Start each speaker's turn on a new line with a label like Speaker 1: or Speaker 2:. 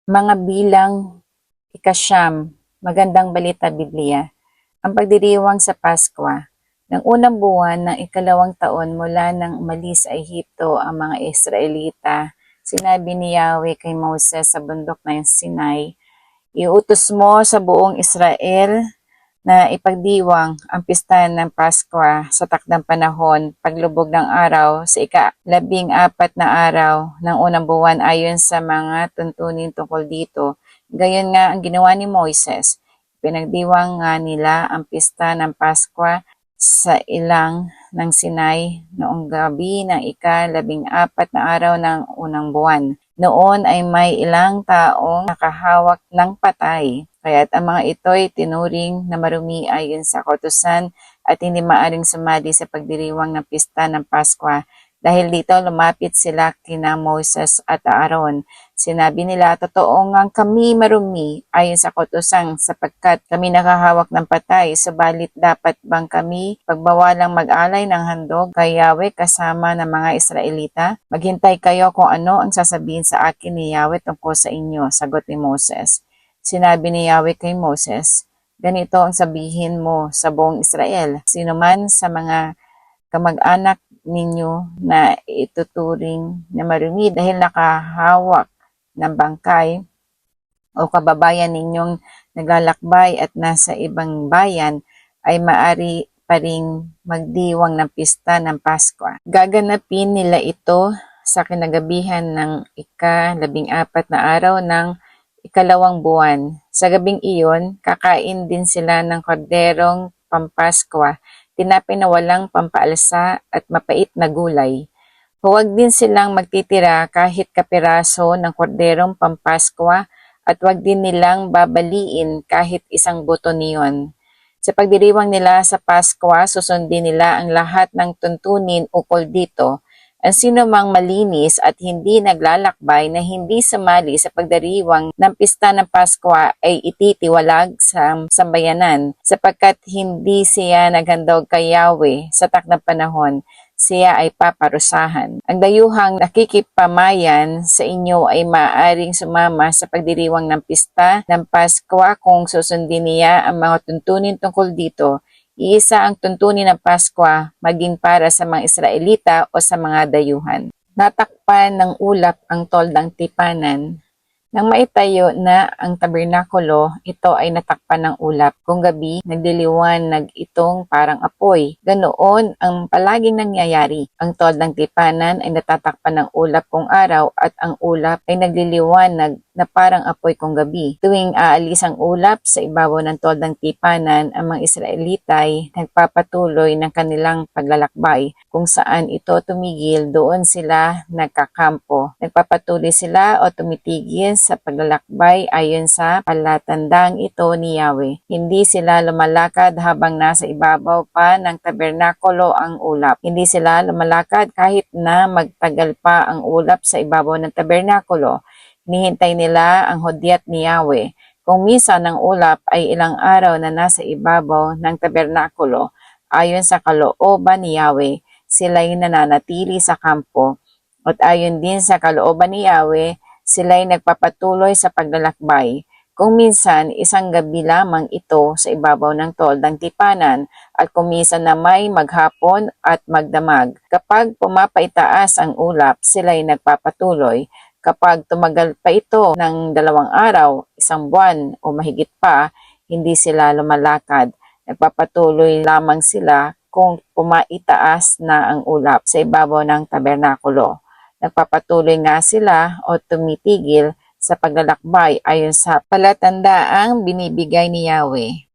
Speaker 1: Mga bilang ikasyam, magandang balita Biblia. Ang pagdiriwang sa Pasko. Ng unang buwan ng ikalawang taon mula nang umalis sa Ehipto ang mga Israelita, sinabi ni Yahweh kay Moses sa bundok ng Sinai, "Iutos mo sa buong Israel na ipagdiwang ang pista ng Pasko sa takdang panahon, paglubog ng araw sa ika-14 na araw ng unang buwan ayon sa mga tuntunin tungkol dito. Gayon nga ang ginawa ni Moises. Pinagdiwang nga nila ang pista ng Pasko sa ilang ng Sinai noong gabi ng ika-14 na araw ng unang buwan. Noon ay may ilang taong nakahawak ng patay, kaya't ang mga ito'y tinuring na marumi ayon sa kautusan at hindi maaring sumali sa pagdiriwang ng pista ng Pasko. Dahil dito lumapit sila kina Moses at Aaron. Sinabi nila, "Totoo ngang kami marumi ayon sa kautusan sapagkat kami nakahawak ng patay, subalit dapat bang kami pagbawalang mag-alay ng handog kay Yahweh kasama ng mga Israelita? Maghintay kayo kung ano ang sasabihin sa akin ni Yahweh tungkol sa inyo," sagot ni Moses. Sinabi ni Yahweh kay Moses, "Ganito ang sabihin mo sa buong Israel, sino man sa mga kamag-anak ninyo na ituturing na marumi dahil nakahawak ng bangkay o kababayan ninyong naglalakbay at nasa ibang bayan ay maari pa ring magdiwang ng pista ng Pasko. Gaganapin nila ito sa kinagabihan ng ika-14 na araw ng ikalawang buwan. Sa gabing iyon, kakain din sila ng korderong pampasko, tinapay na walang pampaalsa at mapait na gulay. Huwag din silang magtitira kahit kapiraso ng korderong pampasko at huwag din nilang babaliin kahit isang buto niyon. Sa pagdiriwang nila sa Pasko, susundin nila ang lahat ng tuntunin ukol dito. Ang sino mang malinis at hindi naglalakbay na hindi sumali sa pagdiriwang ng pista ng Pasko ay ititiwalag sa sambayanan sapagkat hindi siya naghandog kay Yahweh sa takdang panahon. Siya ay paparusahan. Ang dayuhang nakikipamayan sa inyo ay maaaring sumama sa pagdiriwang ng pista ng Pasko kung susundin niya ang mga tuntunin tungkol dito. Iisa ang tuntunin ng Pasko maging para sa mga Israelita o sa mga dayuhan. Natakpan ng ulap ang toldang tipanan. Nang maitayo na ang tabernakulo, ito ay natakpan ng ulap. Kung gabi, nagliliwanag itong parang apoy. Ganoon ang palaging nangyayari. Ang toldang tipanan ay natatakpan ng ulap kung araw at ang ulap ay nagliliwanag na parang apoy kung gabi. Tuwing aalis ang ulap sa ibabaw ng toldang tipanan, ang mga Israelita ay nagpapatuloy ng kanilang paglalakbay. Kung saan ito tumigil, doon sila nagkakampo. Nagpapatuloy sila o tumitigil sa paglalakbay ayon sa palatandang ito ni Yahweh. Hindi sila lumalakad habang nasa ibabaw pa ng tabernakulo ang ulap. Hindi sila lumalakad kahit na magtagal pa ang ulap sa ibabaw ng tabernakulo. Hinihintay nila ang hudyat ni Yahweh. Kung minsan ang ulap ay ilang araw na nasa ibabaw ng tabernakulo, ayon sa kalooban ni Yahweh, sila'y nananatili sa kampo. At ayon din sa kalooban ni Yahweh, sila'y nagpapatuloy sa paglalakbay. Kung minsan, isang gabi lamang ito sa ibabaw ng toldang tipanan at kung minsan na may maghapon at magdamag. Kapag pumapaitaas ang ulap, sila'y nagpapatuloy. Kapag tumagal pa ito ng 2 araw, 1 buwan o mahigit pa, hindi sila lumalakad. Nagpapatuloy lamang sila kung pumaitaas na ang ulap sa ibabaw ng tabernakulo. Nagpapatuloy nga sila o tumitigil sa paglalakbay ayon sa palatandaang binibigay ni Yahweh.